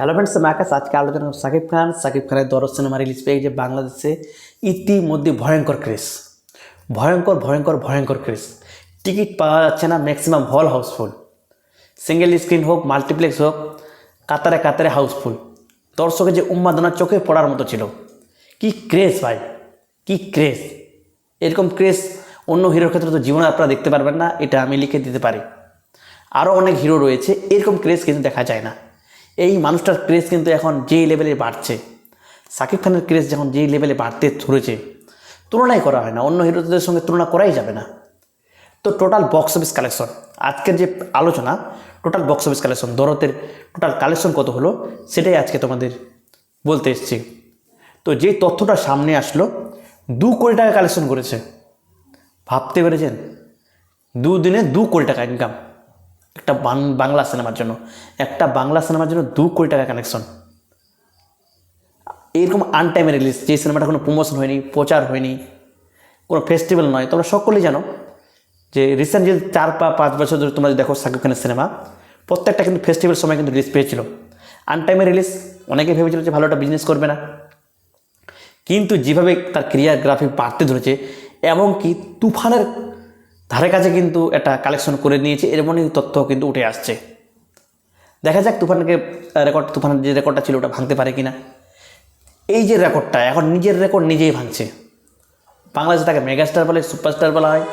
Hello friends, আমি আকাশ। আজকে আলোচনা করব সাকিব খানের দরদ সিনেমা রিলিজ পেয়ে যে বাংলাদেশে ইতিমধ্যে ভয়ঙ্কর ক্রেজ, ভয়ঙ্কর ক্রেজ। টিকিট পাওয়া যাচ্ছে না, ম্যাক্সিমাম হল হাউসফুল, সিঙ্গেল স্ক্রিন হোক মাল্টিপ্লেক্স হোক, কাতারে কাতারে হাউসফুল। দর্শকের যে উন্মাদনা চোখে পড়ার মতো ছিল। কি ক্রেজ ভাই, কি ক্রেজ! এরকম ক্রেজ অন্য হিরোর ক্ষেত্রে তো জীবনে আপনারা দেখতে পারবেন না, এটা আমি লিখে দিতে পারি। আরও অনেক হিরো রয়েছে, এরকম ক্রেজ কিন্তু দেখা যায় না। এই মানুষটার ক্রেজ কিন্তু এখন যেই লেভেলে বাড়ছে, সাকিব খানের ক্রেজ যখন যেই লেভেলে বাড়তে ধরেছে, তুলনাই করা হয় না, অন্য হিরোদের সঙ্গে তুলনা করাই যাবে না। তো টোটাল বক্স অফিস কালেকশন, আজকের যে আলোচনা, টোটাল বক্স অফিস কালেকশন, দরদের টোটাল কালেকশন কত হলো সেটাই আজকে তোমাদের বলতে এসেছি। তো যে তথ্যটা সামনে আসলো, 2 কোটি টাকা কালেকশন করেছে। ভাবতে পেরেছেন? 2 দিনে 2 কোটি টাকা ইনকাম একটা বাংলা সিনেমার জন্য। 2 কোটি টাকা কানেকশন। এরকম আনটাইমে রিলিজ, যে সিনেমাটা কোনো প্রমোশন হয়নি, প্রচার হয়নি, কোনো ফেস্টিভ্যাল নয়। তোমরা সকলেই জানো যে রিসেন্ট যে 4-5 বছর ধরে তোমরা দেখো সাকিব খানের সিনেমা, প্রত্যেকটা কিন্তু ফেস্টিভ্যাল সময় কিন্তু রিলিজ পেয়েছিল। আনটাইমে রিলিজ, অনেকে ভেবেছিল যে ভালো একটা বিজনেস করবে না, কিন্তু যেভাবে তার ক্রিয়াগ্রাফি বাড়তে ধরেছে, এমনকি তুফানের ধারে কাছে কিন্তু একটা কালেকশন করে নিয়েছে, এমনই তথ্য কিন্তু উঠে আসছে। দেখা যাক তুফানের যে রেকর্ডটা ছিল ওটা ভাঙতে পারে কিনা। এই যে রেকর্ডটা, এখন নিজের রেকর্ড নিজেই ভাঙছে। বাংলাদেশে তাকে মেগাস্টার বলে, সুপারস্টার বলা হয়,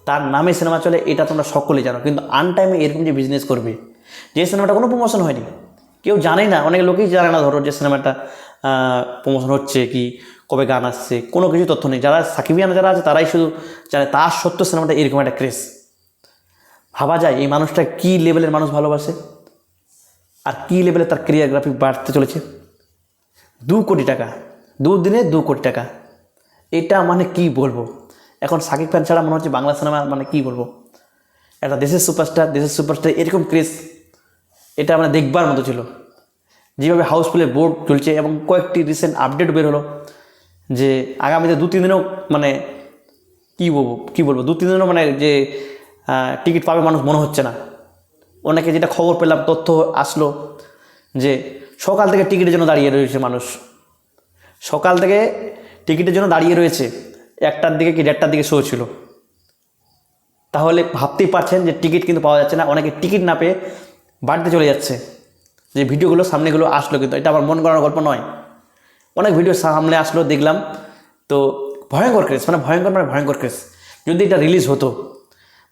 তার নামে সিনেমা চলে, এটা তোমরা সকলেই জানো। কিন্তু আনটাইমে এরকম যে বিজনেস করবে, যে সিনেমাটা কোনো প্রমোশন হয়নি, কেউ জানেই না, অনেক লোকেই জানে না ধরো যে সিনেমাটা প্রমোশন হচ্ছে কি, কবে গান আসছে, কোনো কিছু তথ্য নেই। যারা সাকিবিয়ান যারা আছে তারাই শুধু জানে, তার সত্য সিনেমাটা এরকম একটা ক্রেজ। ভাবা যায় এই মানুষটা কী লেভেলের মানুষ ভালোবাসে, আর কী লেভেলে তার ক্রিয়াগ্রাফি বাড়তে চলেছে। 2 কোটি টাকা, 2 দিনে 2 কোটি টাকা, এটা মানে কি বলবো। এখন সাকিব খান ছাড়া মনে হচ্ছে বাংলা সিনেমা মানে কি বলবো, একটা দেশের সুপারস্টার এরকম ক্রেজ, এটা মানে দেখবার মতো ছিল। যেভাবে হাউসফুলের বোর্ড চলছে, এবং কয়েকটি রিসেন্ট আপডেট বের হলো যে আগামীতে 2-3 দিনেও মানে কী বলবো 2-3 দিনেও মানে যে টিকিট পাবে মানুষ মনে হচ্ছে না। অনেকে যেটা খবর পেলাম, তথ্য আসলো যে সকাল থেকে টিকিটের জন্য দাঁড়িয়ে রয়েছে মানুষ, সকাল থেকে টিকিটের জন্য দাঁড়িয়ে রয়েছে। 1টার দিকে কি 1:30টার দিকে শো ছিল। তাহলে ভাবতেই পারছেন যে টিকিট কিন্তু পাওয়া যাচ্ছে না, অনেকে টিকিট না পেয়ে বাড়িতে চলে যাচ্ছে। যে ভিডিওগুলো সামনেগুলো আসলো, কিন্তু এটা আমার মন করার গল্প নয়, অনেক ভিডিও সামনে আসলো, দেখলাম। তো ভয়ঙ্কর ক্রেজ। যদি এটা রিলিজ হতো,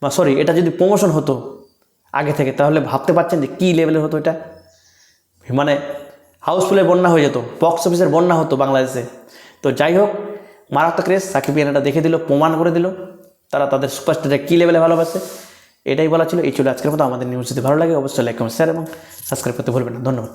বা এটা যদি প্রমোশন হতো আগে থেকে, তাহলে ভাবতে পারছেন যে কী লেভেলের হতো এটা। মানে হাউসফুলের বন্যা হয়ে যেত, বক্স অফিসের বন্যা হতো বাংলাদেশে। তো যাই হোক, মারাত্মক ক্রেজ, সাকিবিয়ান এটা দেখে দিল, প্রমাণ করে দিল তারা তাদের সুপারস্টারটা কী লেভেলে ভালোবাসে। এটাই বলা ছিল। এই ছিল আজকের মতো আমাদের নিউজ। যদি ভালো লাগে অবশ্যই লাইক, কমেন্ট, শেয়ার এবং সাবস্ক্রাইব করতে ভুলবেন না। ধন্যবাদ।